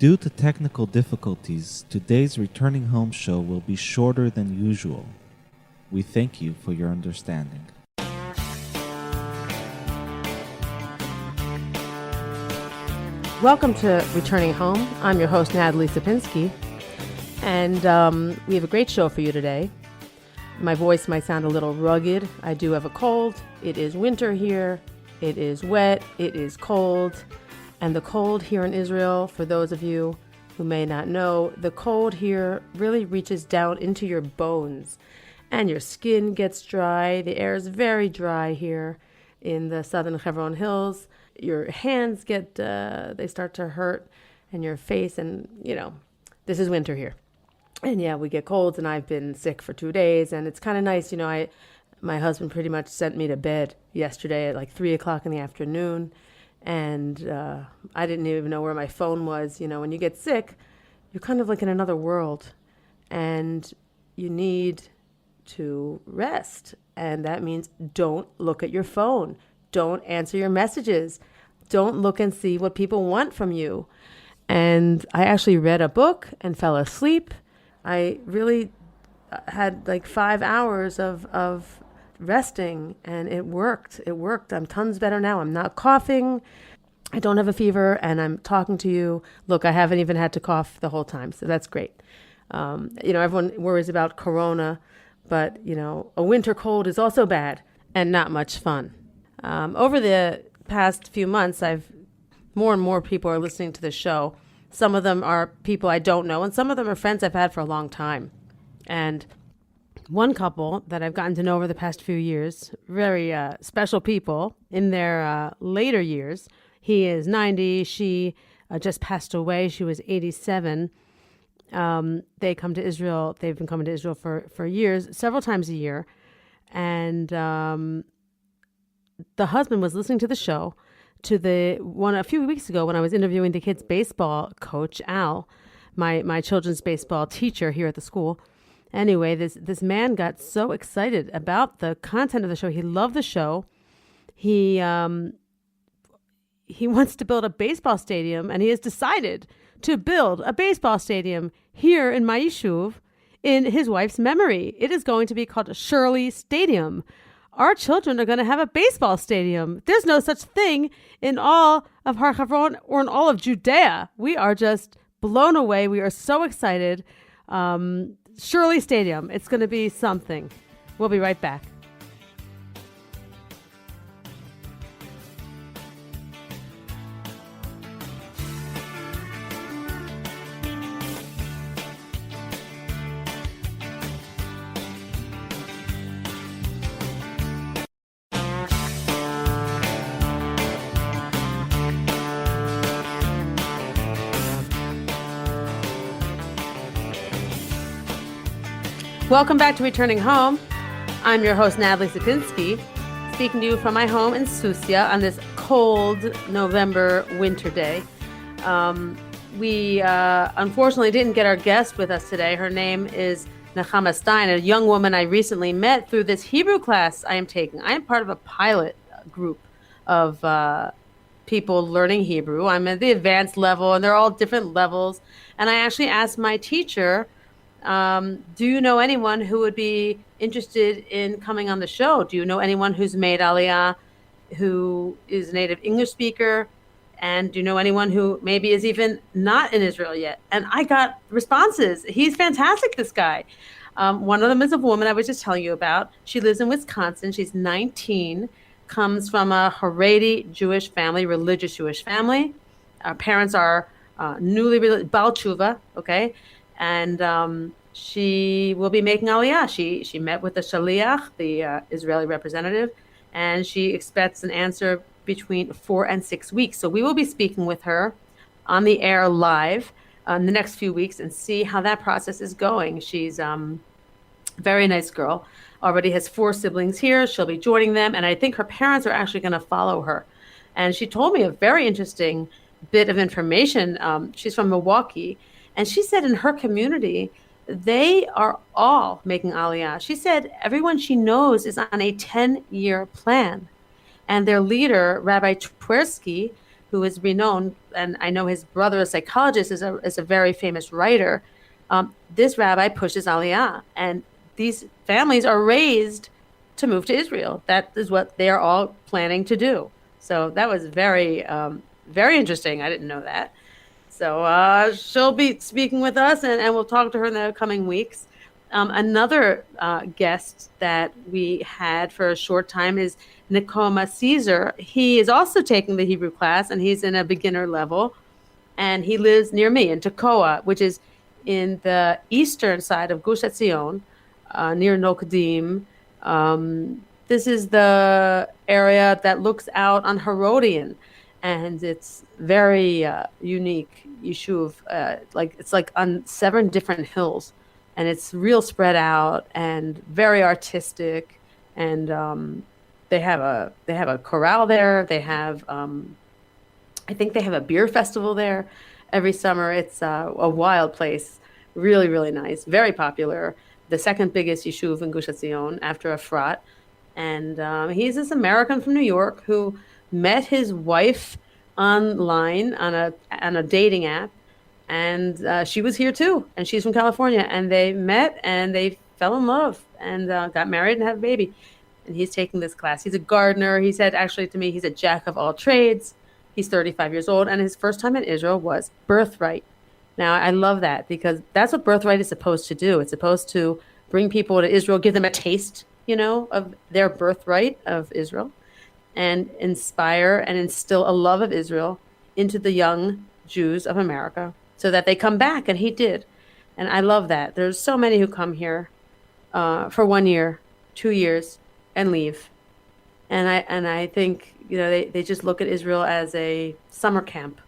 Due to technical difficulties, today's Returning Home show will be shorter than usual. We thank you for your understanding. Welcome to Returning Home. I'm your host, Natalie Sapinski, and we have a great show for you today. My voice might sound a little rugged. I do have a cold. It is winter here. It is wet. It is cold. And the cold here in Israel, for those of you who may not know, the cold here really reaches down into your bones and your skin gets dry. The air is very dry here in the southern Hebron Hills. Your hands get, they start to hurt, and your face, and this is winter here. And yeah, we get colds, and I've been sick for 2 days, and it's kind of nice. My husband pretty much sent me to bed yesterday at like 3 o'clock in the afternoon, and I didn't even know where my phone was. When you get sick, you're kind of like in another world, and you need to rest, and that means don't look at your phone. Don't answer your messages. Don't look and see what people want from you. And I actually read a book and fell asleep. I really had like 5 hours of resting, and it worked. It worked. I'm tons better now. I'm not coughing. I don't have a fever, and I'm talking to you. Look, I haven't even had to cough the whole time, so that's great. Everyone worries about corona, but, a winter cold is also bad and not much fun. Over the past few months, more and more people are listening to the show. Some of them are people I don't know, and some of them are friends I've had for a long time. And one couple that I've gotten to know over the past few years, very special people in their later years. He is 90. She just passed away. She was 87. They come to Israel. They've been coming to Israel for years, several times a year. And the husband was listening to the show, to the one a few weeks ago when I was interviewing the kids' baseball coach, Al, my children's baseball teacher here at the school. Anyway, this man got so excited about the content of the show. He loved the show. He wants to build a baseball stadium, and he has decided to build a baseball stadium here in my yishuv in his wife's memory. It is going to be called Shirley Stadium. Our children are going to have a baseball stadium. There's no such thing in all of Har Havron or in all of Judea. We are just blown away. We are so excited. Shirley Stadium. It's going to be something. We'll be right back. Welcome back to Returning Home. I'm your host, Natalie Sapinski, speaking to you from my home in Susia on this cold November winter day. We unfortunately didn't get our guest with us today. Her name is Nechama Stein, a young woman I recently met through this Hebrew class I am taking. I am part of a pilot group of people learning Hebrew. I'm at the advanced level, and they're all different levels. And I actually asked my teacher, do you know anyone who would be interested in coming on the show? Do you know anyone who's made aliyah, who is a native English speaker? And do you know anyone who maybe is even not in Israel yet? And I got responses. He's fantastic, this guy. One of them is a woman I was just telling you about. She lives in Wisconsin. She's 19, comes from a Haredi Jewish family, religious Jewish family. Our parents are newly Baal Tshuva, okay? And she will be making aliyah. She met with the shaliach, the Israeli representative, and she expects an answer between 4 and 6 weeks. So we will be speaking with her on the air live in the next few weeks and see how that process is going. She's a very nice girl, already has 4 siblings here. She'll be joining them, and I think her parents are actually going to follow her. And she told me a very interesting bit of information. She's from Milwaukee, and she said in her community, they are all making aliyah. She said everyone she knows is on a 10-year plan. And their leader, Rabbi Tversky, who is renowned, and I know his brother, a psychologist, is a very famous writer. This rabbi pushes aliyah, and these families are raised to move to Israel. That is what they are all planning to do. So that was very interesting. I didn't know that. So she'll be speaking with us, and we'll talk to her in the coming weeks. Another guest that we had for a short time is Nichoma Ceasar. He is also taking the Hebrew class, and he's in a beginner level. And he lives near me in Tekoa, which is in the eastern side of Gush Etzion, near Nokdim. This is the area that looks out on Herodian, and it's very unique yishuv. It's like on 7 different hills, and it's real spread out and very artistic. And they have a chorale there. They have I think they have a beer festival there every summer. It's a wild place, really, really nice, very popular. The second biggest yishuv in Gush Etzion after Efrat. And he's this American from New York who met his wife online on a dating app, and she was here too, and she's from California, and they met and they fell in love and got married and had a baby. And he's taking this class. He's a gardener. He said actually to me, he's a jack of all trades. He's 35 years old, and his first time in Israel was birthright. Now, I love that because that's what birthright is supposed to do. It's supposed to bring people to Israel, give them a taste, of their birthright of Israel, and inspire and instill a love of Israel into the young Jews of America so that they come back, and he did. And I love that. There's so many who come here for 1 year, 2 years, and leave. And I think, they just look at Israel as a summer camp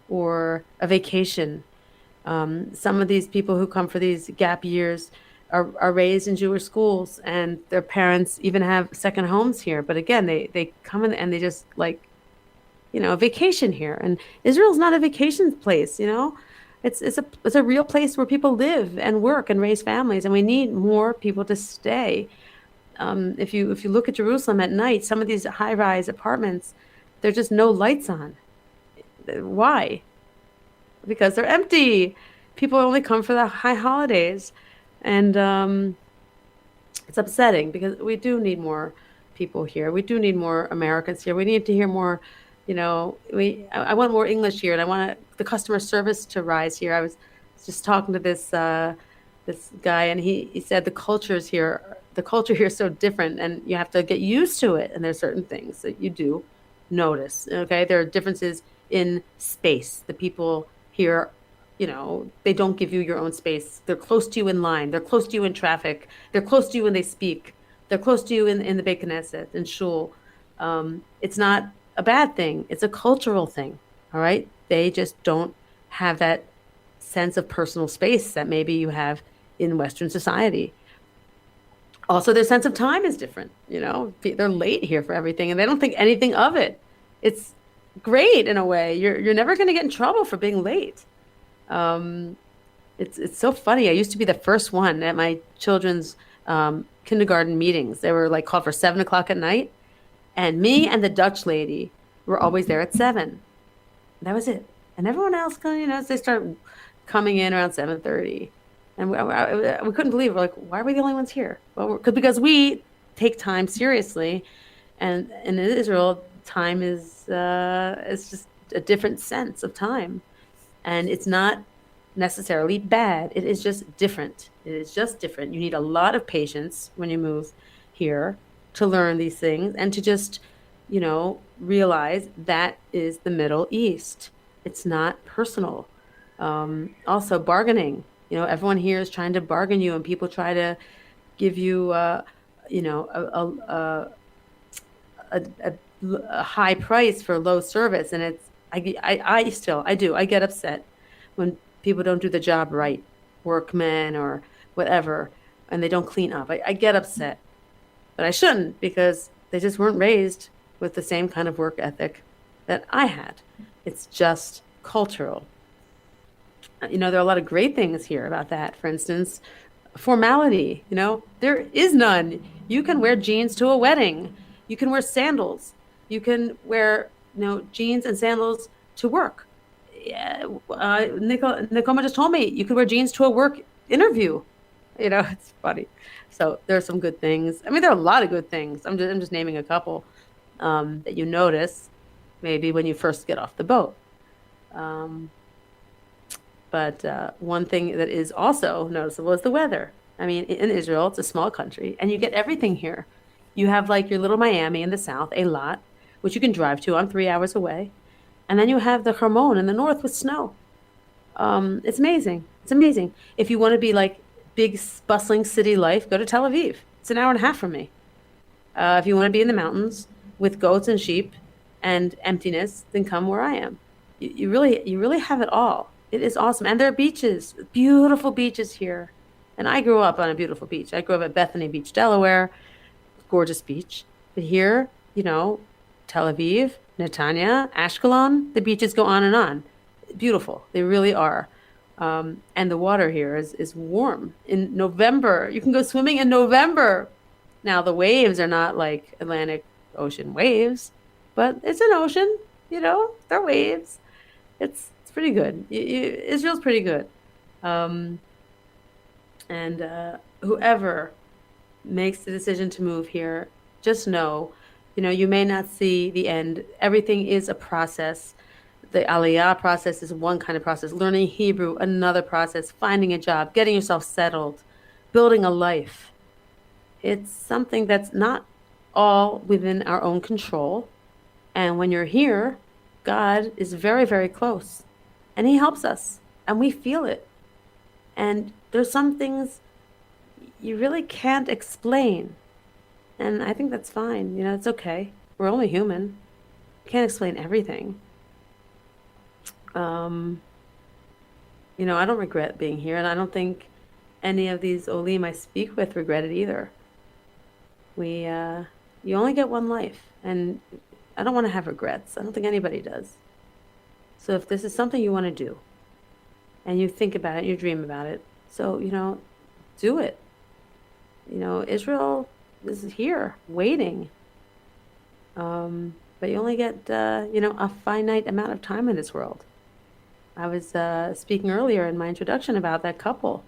or a vacation. Some of these people who come for these gap years are raised in Jewish schools, and their parents even have second homes here. But again, they come in and they just vacation here. And Israel's not a vacation place, It's a real place where people live and work and raise families, and we need more people to stay. If you look at Jerusalem at night, some of these high-rise apartments, there's just no lights on. Why? Because they're empty. People only come for the high holidays. And it's upsetting because we do need more people here. We do need more Americans here. We need to hear more, I want more English here, and I want the customer service to rise here. I was just talking to this guy, and he said the culture here is so different, and you have to get used to it. And there's certain things that you do notice. Okay, there are differences in space. The people here, they don't give you your own space. They're close to you in line. They're close to you in traffic. They're close to you when they speak. They're close to you in the Beit Knesset, in shul. It's not a bad thing. It's a cultural thing. All right. They just don't have that sense of personal space that maybe you have in Western society. Also, their sense of time is different. They're late here for everything, and they don't think anything of it. It's great in a way. You're never going to get in trouble for being late. It's so funny. I used to be the first one at my children's kindergarten meetings. They were called for 7:00 at night, and me and the Dutch lady were always there at 7. That was it. And everyone else, they start coming in around 7:30. And we couldn't believe it. We're like, why are we the only ones here? Well, because we take time seriously, and in Israel, time is just a different sense of time, and it's not necessarily bad. It is just different. It is just different. You need a lot of patience when you move here to learn these things and to just, realize that is the Middle East. It's not personal. Also, bargaining. Everyone here is trying to bargain you, and people try to give you, a high price for low service. And I get upset when people don't do the job right, workmen or whatever, and they don't clean up. I get upset, but I shouldn't, because they just weren't raised with the same kind of work ethic that I had. It's just cultural. There are a lot of great things here about that. For instance, formality, there is none. You can wear jeans to a wedding. You can wear sandals. You can wear jeans and sandals to work. Yeah, Nechoma just told me you could wear jeans to a work interview. It's funny. So there's some good things. I mean, there are a lot of good things. I'm just naming a couple that you notice maybe when you first get off the boat. Um, but one thing that is also noticeable is the weather. I mean, in Israel, it's a small country, and you get everything here. You have like your little Miami in the south, a lot, which you can drive to. I'm 3 hours away. And then you have the Hermon in the north with snow. It's amazing. It's amazing. If you want to be like big, bustling city life, go to Tel Aviv. It's an hour and a half from me. If you want to be in the mountains with goats and sheep and emptiness, then come where I am. You really have it all. It is awesome. And there are beaches, beautiful beaches here. And I grew up on a beautiful beach. I grew up at Bethany Beach, Delaware, gorgeous beach. But here, Tel Aviv, Netanya, Ashkelon, the beaches go on and on. Beautiful. They really are. And the water here is warm. In November, you can go swimming in November. Now, the waves are not like Atlantic Ocean waves, but it's an ocean, they're waves. It's pretty good. Israel's pretty good. And whoever makes the decision to move here, just know, you may not see the end. Everything is a process. The aliyah process is one kind of process. Learning Hebrew, another process. Finding a job, getting yourself settled, building a life. It's something that's not all within our own control. And when you're here, God is very, very close. And he helps us. And we feel it. And there's some things you really can't explain. And I think that's fine. It's okay. We're only human. Can't explain everything. I don't regret being here, and I don't think any of these Olim I speak with regret it either. You only get one life, and I don't want to have regrets. I don't think anybody does. So if this is something you want to do, and you think about it, you dream about it, so, do it. Israel is here waiting. But you only get, a finite amount of time in this world. I was speaking earlier in my introduction about that couple.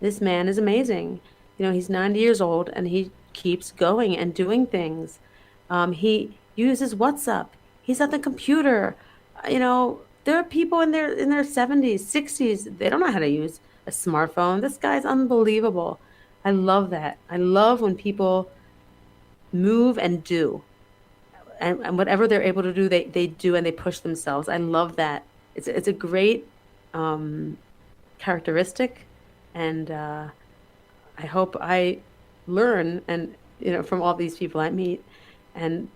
This man is amazing. He's 90 years old and he keeps going and doing things. He uses WhatsApp. He's at the computer. There are people in their 70s, 60s. They don't know how to use a smartphone. This guy's unbelievable. I love that. I love when people move and do. And whatever they're able to do, they do, and they push themselves. I love that. It's a great characteristic, and I hope I learn and from all these people I meet, and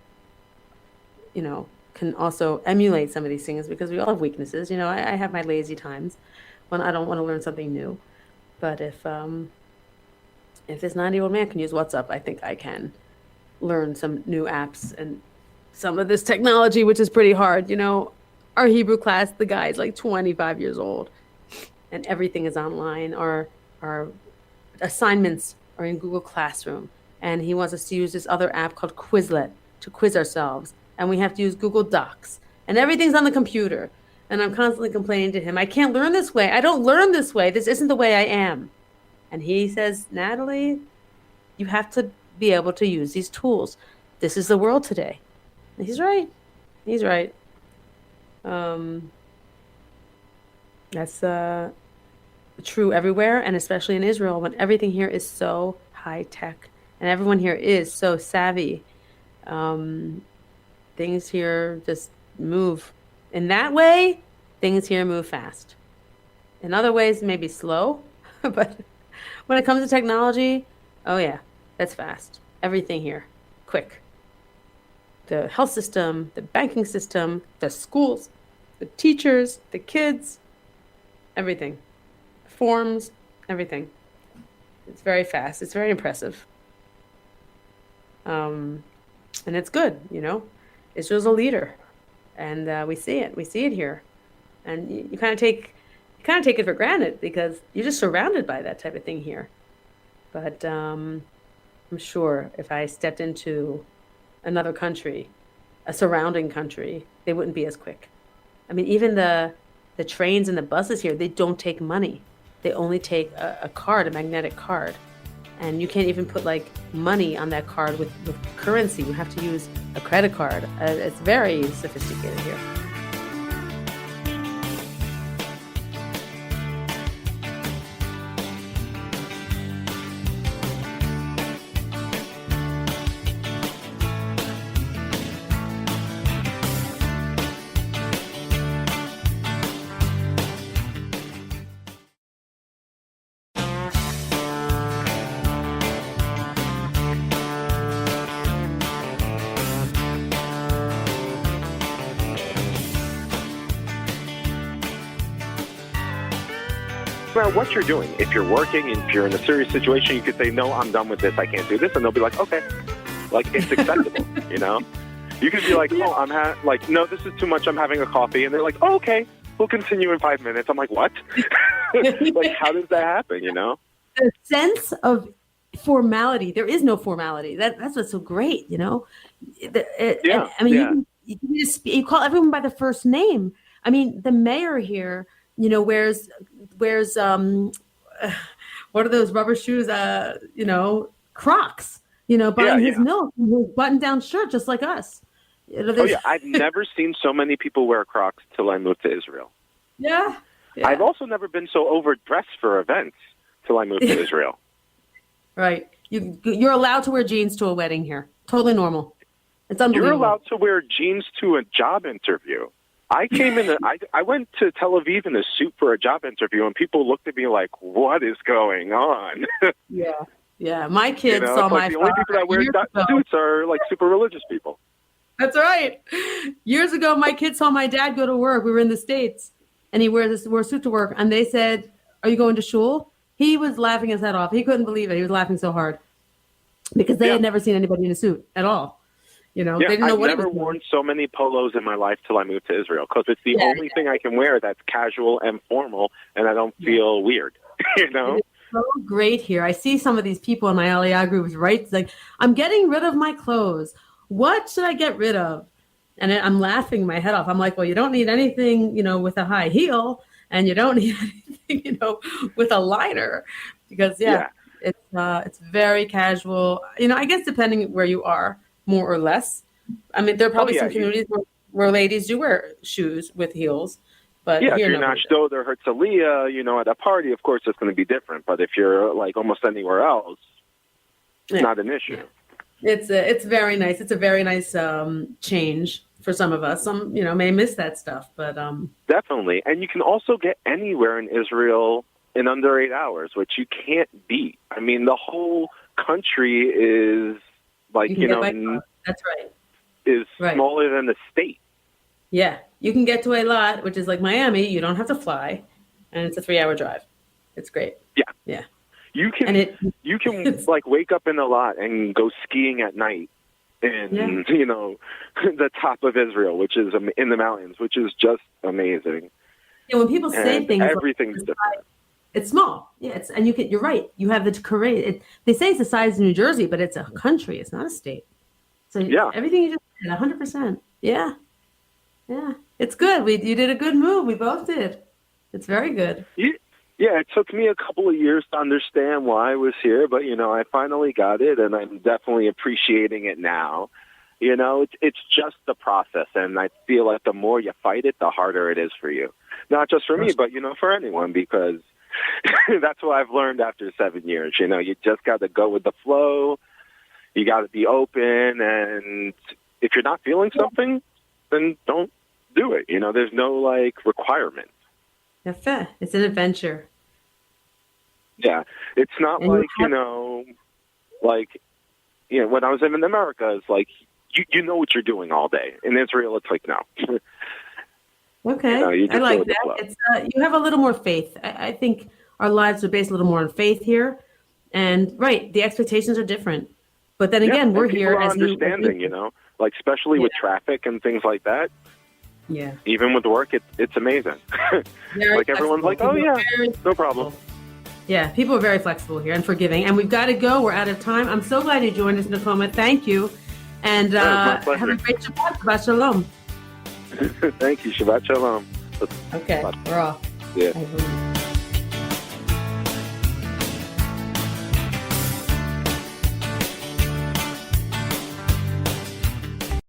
can also emulate some of these things, because we all have weaknesses. I have my lazy times when I don't want to learn something new. But if this 90-year-old man can use WhatsApp, I think I can learn some new apps and some of this technology, which is pretty hard. Our Hebrew class, the guy's like 25 years old, and everything is online. Our assignments are in Google Classroom, and he wants us to use this other app called Quizlet to quiz ourselves, and we have to use Google Docs, and everything's on the computer. And I'm constantly complaining to him, I can't learn this way. I don't learn this way. This isn't the way I am. And he says, Natalie, you have to be able to use these tools. This is the world today. And he's right. He's right. That's true everywhere, and especially in Israel, when everything here is so high tech and everyone here is so savvy. Things here just move. In that way, things here move fast. In other ways, maybe slow, but when it comes to technology, oh yeah, that's fast. Everything here, quick. The health system, the banking system, the schools, the teachers, the kids, everything. Forms, everything. It's very fast. It's very impressive. And it's good, Israel's a leader, and we see it. We see it here, and you kind of take it for granted because you're just surrounded by that type of thing here. But I'm sure if I stepped into another country, a surrounding country, they wouldn't be as quick. I mean, even the trains and the buses here, they don't take money. They only take a card, a magnetic card. And you can't even put like money on that card with currency. You have to use a credit card. It's very sophisticated here. Matter what you're doing. If you're working and if you're in a serious situation, you could say, no, I'm done with this. I can't do this. And they'll be like, okay, like it's acceptable, you know? You could be like, oh, no, this is too much. I'm having a coffee. And they're like, oh, okay, we'll continue in 5 minutes. I'm like, what? Like, how does that happen, you know? The sense of formality, there is no formality. That's what's so great, you know? You call everyone by the first name. I mean, the mayor here, you know, wears what are those rubber shoes? You know, Crocs. You know, buying his milk, his button-down shirt, just like us. You know, I've never seen so many people wear Crocs till I moved to Israel. Yeah. I've also never been so overdressed for events till I moved to Israel. Right. You're allowed to wear jeans to a wedding here. Totally normal. It's unbelievable. You're allowed to wear jeans to a job interview. I went to Tel Aviv in a suit for a job interview, and people looked at me like, what is going on? Yeah. My kids saw my the only people that wear suits are like super religious people. That's right. Years ago, my kids saw my dad go to work. We were in the States, and he wore a suit to work. And they said, are you going to shul? He was laughing his head off. He couldn't believe it. He was laughing so hard because they had never seen anybody in a suit at all. You know, they didn't know what I've never worn so many polos in my life till I moved to Israel because it's the only thing I can wear that's casual and formal, and I don't feel weird. You know, it's so great here. I see some of these people in my aliyah groups, right? It's like, I'm getting rid of my clothes. What should I get rid of? And I'm laughing my head off. I'm like, well, you don't need anything, you know, with a high heel, and you don't need anything, you know, with a liner, because it's very casual. You know, I guess depending where you are. More or less. I mean, there are probably some communities where ladies do wear shoes with heels. But if you're not Ashdod or Herzliya, you know, at a party, of course, it's going to be different. But if you're like almost anywhere else, it's not an issue. It's very nice. It's a very nice change for some of us. Some, you know, may miss that stuff, but definitely. And you can also get anywhere in Israel in under 8 hours, which you can't beat. I mean, the whole country is like, you know, that's right. Is smaller than the state. Yeah, you can get to a lot, which is like Miami. You don't have to fly, and it's a 3-hour drive. It's great. Yeah. You can like wake up in a lot and go skiing at night in you know, the top of Israel, which is in the mountains, which is just amazing. Yeah, when people say things, everything's different. It's small. Yeah, you're right. You have the Korea. They say it's the size of New Jersey, but it's a country. It's not a state. So everything you just said, 100%. Yeah. It's good. You did a good move. We both did. It's very good. Yeah, it took me a couple of years to understand why I was here, but you know, I finally got it, and I'm definitely appreciating it now. You know, it's just the process, and I feel like the more you fight it, the harder it is for you. Not just for me, but you know, for anyone, because that's what I've learned after 7 years. You know, you just got to go with the flow. You got to be open, and if you're not feeling something, then don't do it. You know, there's no like requirement. It's an adventure. Yeah, it's not like you know, when I was in America, it's like you know what you're doing all day. In Israel, it's like no. Okay, you know, I like that. It's you have a little more faith. I think our lives are based a little more on faith here, and the expectations are different. But then again, we're here as understanding, you know, like especially with traffic and things like that. Yeah. Even with work, it's amazing. Like everyone's like, oh yeah, no problem. Yeah, people are very flexible here and forgiving. And we've got to go. We're out of time. I'm so glad you joined us, Nichoma. Thank you. And my pleasure. have a great Shabbat. Shabbat Shalom. Thank you. Shabbat Shalom. Okay, Shabbat. we're off. Yeah. Bye.